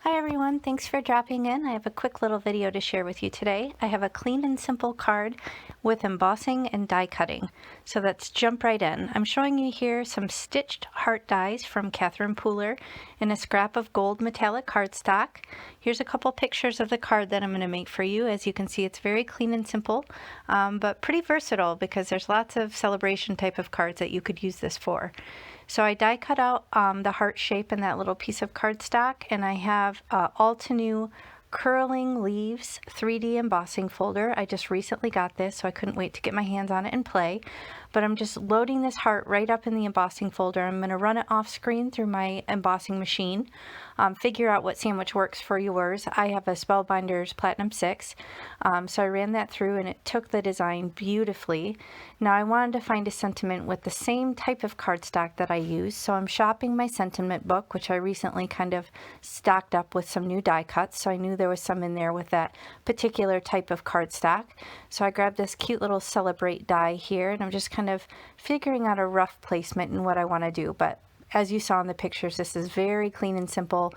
Hi everyone, thanks for dropping in. I have a quick little video to share with you today. I have a clean and simple card with embossing and die cutting. So let's jump right in. I'm showing you here some stitched heart dies from Catherine Pooler and a scrap of gold metallic cardstock. Here's a couple pictures of the card that I'm going to make for you. As you can see, it's very clean and simple, but pretty versatile because there's lots of celebration type of cards that you could use this for. So I die cut out the heart shape in that little piece of cardstock, and I have Altenew Curling Leaves 3D embossing folder. I just recently got this, so I couldn't wait to get my hands on it and play. But I'm just loading this heart right up in the embossing folder. I'm going to run it off screen through my embossing machine, figure out what sandwich works for yours. I have a Spellbinders Platinum 6, so I ran that through and it took the design beautifully. Now I wanted to find a sentiment with the same type of cardstock that I use, so I'm shopping my sentiment book, which I recently kind of stocked up with some new die cuts, so I knew there was some in there with that particular type of cardstock. So I grabbed this cute little Celebrate die here, and I'm just kind of figuring out a rough placement and what I want to do. But as you saw in the pictures, this is very clean and simple,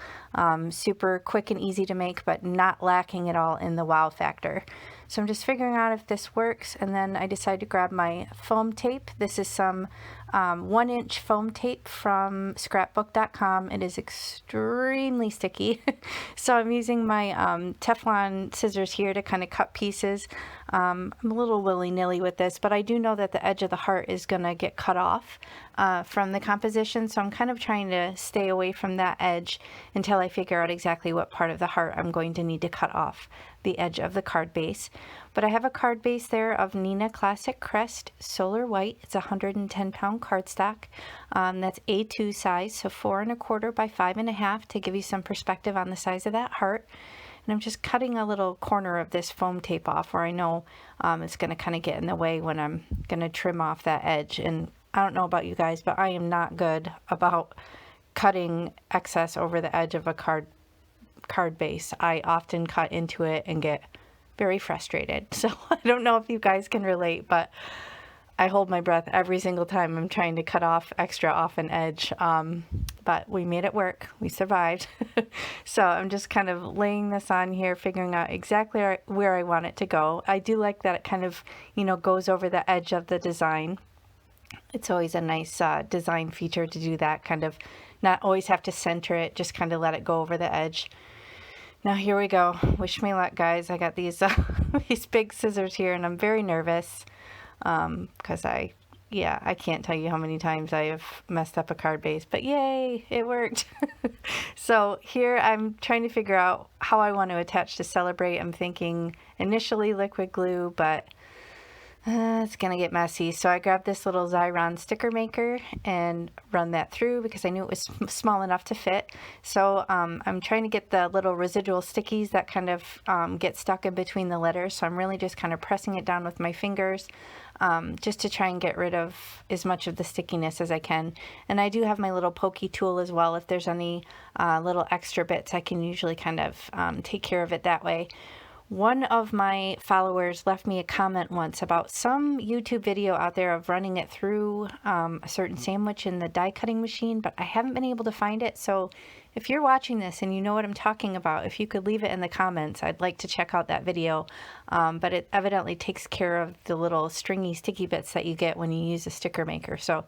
super quick and easy to make, but not lacking at all in the wow factor. So I'm just figuring out if this works, and then I decided to grab my foam tape. This is some 1-inch foam tape from scrapbook.com. It is extremely sticky, so I'm using my Teflon scissors here to kind of cut pieces. I'm a little willy-nilly with this, but I do know that the edge of the heart is going to get cut off from the composition, so I'm kind of trying to stay away from that edge until I figure out exactly what part of the heart I'm going to need to cut off the edge of the card base. But I have a card base there of Neenah Classic Crest Solar White. It's a 110-pound cardstock. That's A2 size, so 4 1/4 by 5 1/2 to give you some perspective on the size of that heart. And I'm just cutting a little corner of this foam tape off where I know it's going to kind of get in the way when I'm going to trim off that edge. And I don't know about you guys, but I am not good about cutting excess over the edge of a card base. I often cut into it and get very frustrated. So I don't know if you guys can relate, but I hold my breath every single time I'm trying to cut off extra off an edge. But we made it work. We survived. So I'm just kind of laying this on here, figuring out exactly where I want it to go. I do like that it kind of, goes over the edge of the design. It's always a nice design feature to do that, kind of not always have to center it, just kind of let it go over the edge. Now here we go. Wish me luck, guys. I got these these big scissors here, and I'm very nervous because I can't tell you how many times I have messed up a card base, but yay, it worked. So here I'm trying to figure out how I want to attach to Celebrate. I'm thinking initially liquid glue, but it's gonna get messy. So I grabbed this little Xyron sticker maker and run that through because I knew it was small enough to fit. So I'm trying to get the little residual stickies that kind of get stuck in between the letters. So I'm really just kind of pressing it down with my fingers just to try and get rid of as much of the stickiness as I can. And I do have my little pokey tool as well. If there's any little extra bits, I can usually kind of take care of it that way. One of my followers left me a comment once about some YouTube video out there of running it through a certain sandwich in the die cutting machine, but I haven't been able to find it. So if you're watching this and you know what I'm talking about, if you could leave it in the comments, I'd like to check out that video. But it evidently takes care of the little stringy sticky bits that you get when you use a sticker maker. So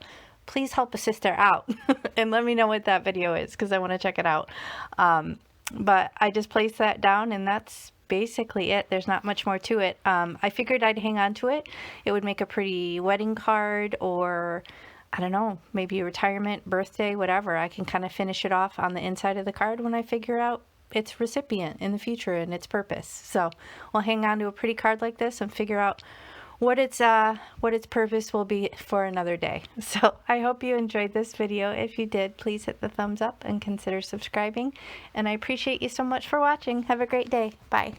please help a sister out and let me know what that video is because I want to check it out. But I just placed that down, and that's basically it. There's not much more to it. I figured I'd hang on to it. It would make a pretty wedding card, or I don't know, maybe a retirement, birthday, whatever. I can kind of finish it off on the inside of the card when I figure out its recipient in the future and its purpose. So we'll hang on to a pretty card like this and figure out what its purpose will be for another day. So I hope you enjoyed this video. If you did, please hit the thumbs up and consider subscribing. And I appreciate you so much for watching. Have a great day. Bye.